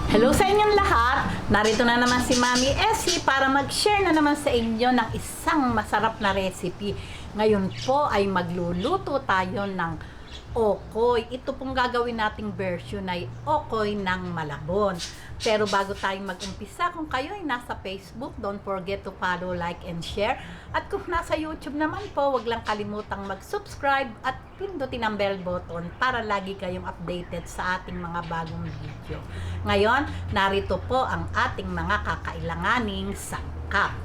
Hello sa inyong lahat! Narito na naman si Mami Essie para mag-share na naman sa inyo ng isang masarap na recipe. Ngayon po ay magluluto tayo ng okoy. Ito pong gagawin nating version ay okoy ng Malabon. Pero bago tayo mag-umpisa, kung kayo ay nasa Facebook, don't forget to follow, like, and share. At kung nasa YouTube naman po, wag lang kalimutang mag-subscribe at pindutin ang bell button para lagi kayong updated sa ating mga bagong video. Ngayon, narito po ang ating mga kakailanganing sangkap.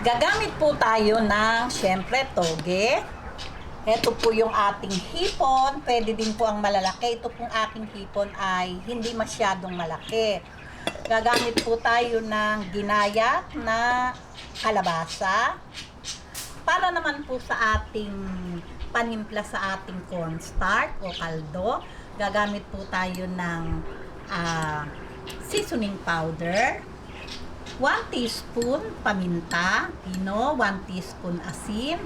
Gagamit po tayo ng, syempre, toge. Ito po yung ating hipon. Pwede din po ang malalaki. Ito pong aking hipon ay hindi masyadong malaki. Gagamit po tayo ng ginayat na kalabasa. Para naman po sa ating panimpla sa ating cornstarch o kaldo, gagamit po tayo ng seasoning powder, 1 teaspoon paminta, 1 teaspoon asin,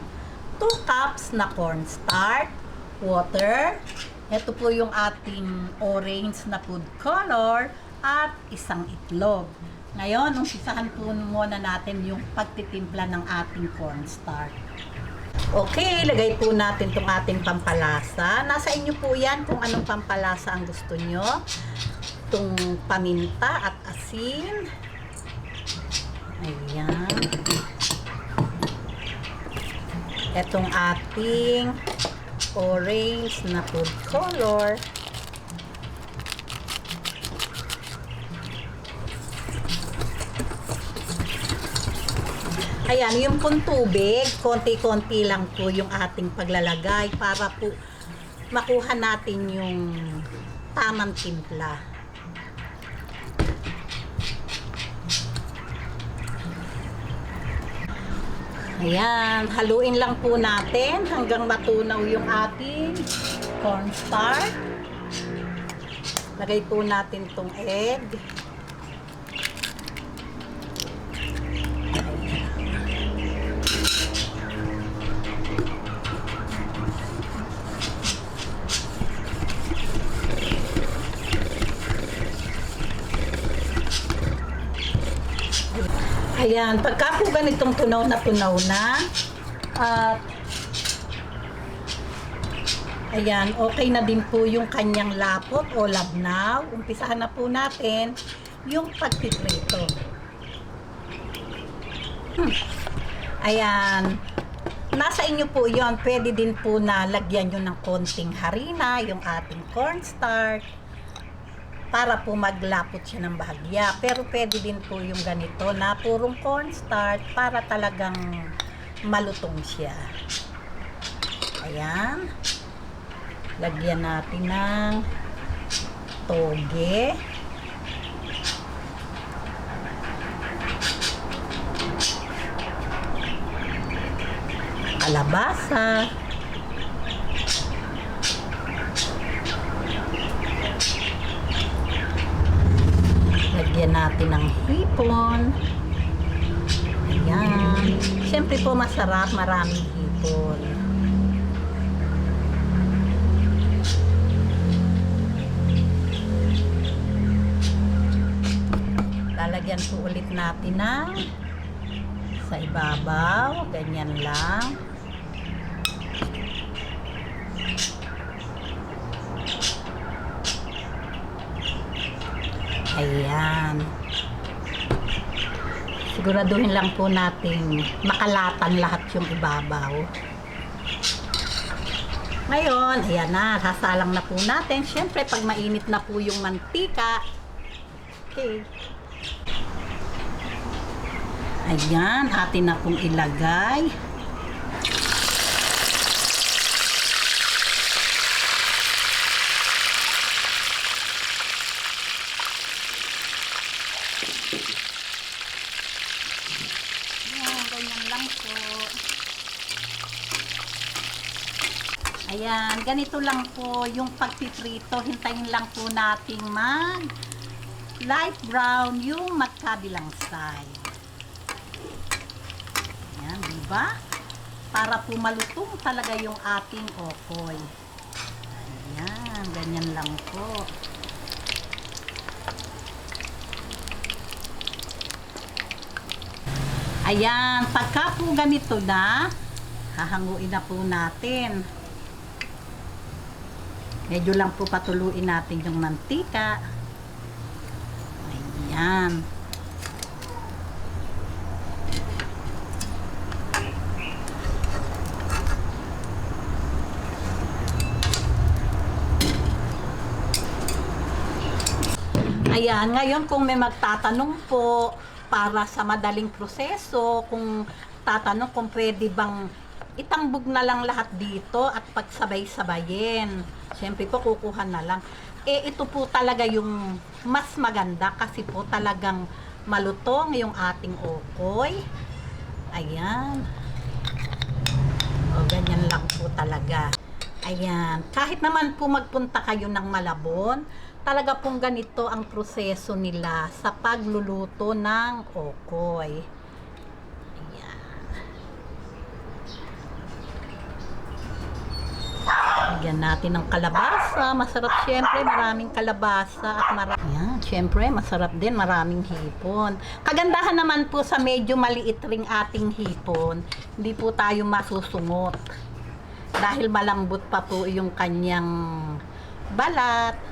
2 cups na cornstarch, water, ito po yung ating orange na food color, at isang itlog. Ngayon, umpisahan po muna natin yung pagtitimpla ng ating cornstarch. Okay, lagay po natin itong ating pampalasa. Nasa inyo po yan kung anong pampalasa ang gusto nyo. Itong paminta at asin. Ayan. Itong ating orange na food color. Ayan, yung pong tubig, konti-konti lang po yung ating paglalagay para po makuha natin yung tamang timpla. Ayan, haluin lang po natin hanggang matunaw yung ating cornstarch. Lagay po natin tong egg. Ayan, pagka po ganitong tunaw na, at ayan, okay na din po yung kanyang lapot o labnaw. Umpisahan na po natin yung pagpiprito. Ayan, nasa inyo po yon. Pwede din po na lagyan nyo ng konting harina, yung ating cornstarch, para po maglapot siya ng bahagya. Pero pwede din po yung ganito na purong cornstarch para talagang malutong siya. Ayan. Lagyan natin ng toge. Kalabasa. Lagyan natin ng hipon. Ayan. Siyempre po masarap, maraming hipon. Lalagyan po ulit natin ng sa ibabaw. Ganyan lang. Ayan. Siguraduhin lang po natin makalatan lahat yung ibabaw. Ngayon, ayan na. Sasalang na po natin. Siyempre, pag mainit na po yung mantika. Okay. Ayan. Atin na pong ilagay. Ganyan lang po. Ayan, ganito lang po yung pagpiprito. Hintayin lang po nating mag light brown yung magkabilang side. Ayan, diba? Para po malutong talaga yung ating okoy. Ayan, ganyan lang po. Ayan, pagka po ganito na, hahanguin na po natin. Medyo lang po patuluin natin yung mantika. Ayan. Ayan, ngayon kung may magtatanong po para sa madaling proseso, kung tatanong kung pwede bang itambog na lang lahat dito at pagsabay-sabayin. Siyempre po kukuha na lang. Ito po talaga yung mas maganda kasi po talagang malutong yung ating okoy. Ayan. O, ganyan lang po talaga. Ayan. Kahit naman po magpunta kayo ng Malabon, talaga pong ganito ang proseso nila sa pagluluto ng okoy. Ayan. Lagyan natin ng kalabasa. Masarap syempre, maraming kalabasa at ayan, syempre, masarap din, maraming hipon. Kagandahan naman po sa medyo maliit ring ating hipon, hindi po tayo masusungot. Dahil malambot pa po yung kanyang balat.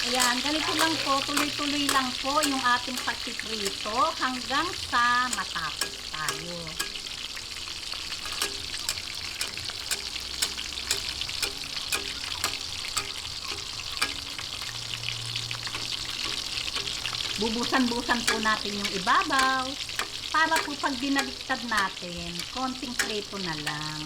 Ayan, ganito lang po, tuloy-tuloy lang po yung ating pagpiprito hanggang sa matapos tayo. Bubusan-busan po natin yung ibabaw para po pag binaliktad natin, konting prito na lang.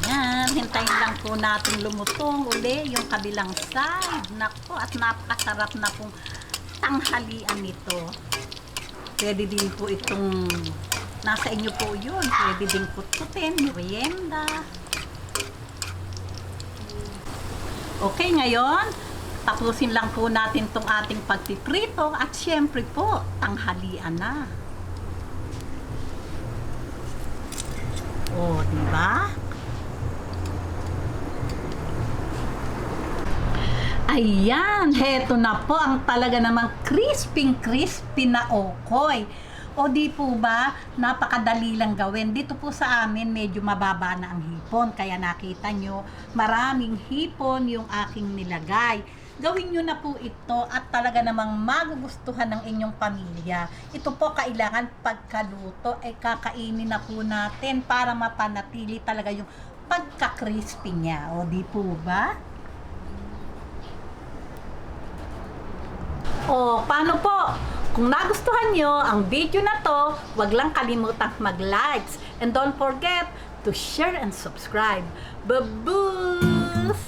Ayan, hintayin lang po natin lumutong uli yung kabilang side. Nako, at napakasarap na pong tanghalian nito. Pwede din po itong nasa inyo po yun. Pwede din kutkutin, merienda. Okay, ngayon, tapusin lang po natin tong ating pagpiprito at syempre po, tanghalian na. O, diba? Ayan, heto na po ang talaga namang crispy na okoy. O di po ba, napakadali lang gawin. Dito po sa amin, medyo mababa na ang hipon. Kaya nakita nyo, maraming hipon yung aking nilagay. Gawin nyo na po ito at talaga namang magugustuhan ng inyong pamilya. Ito po kailangan pagkaluto, kakainin na po natin para mapanatili talaga yung pagka-crispy niya. O di po ba? O, paano po? Kung nagustuhan nyo ang video na to, wag lang kalimutang mag-likes. And don't forget to share and subscribe. Baboos!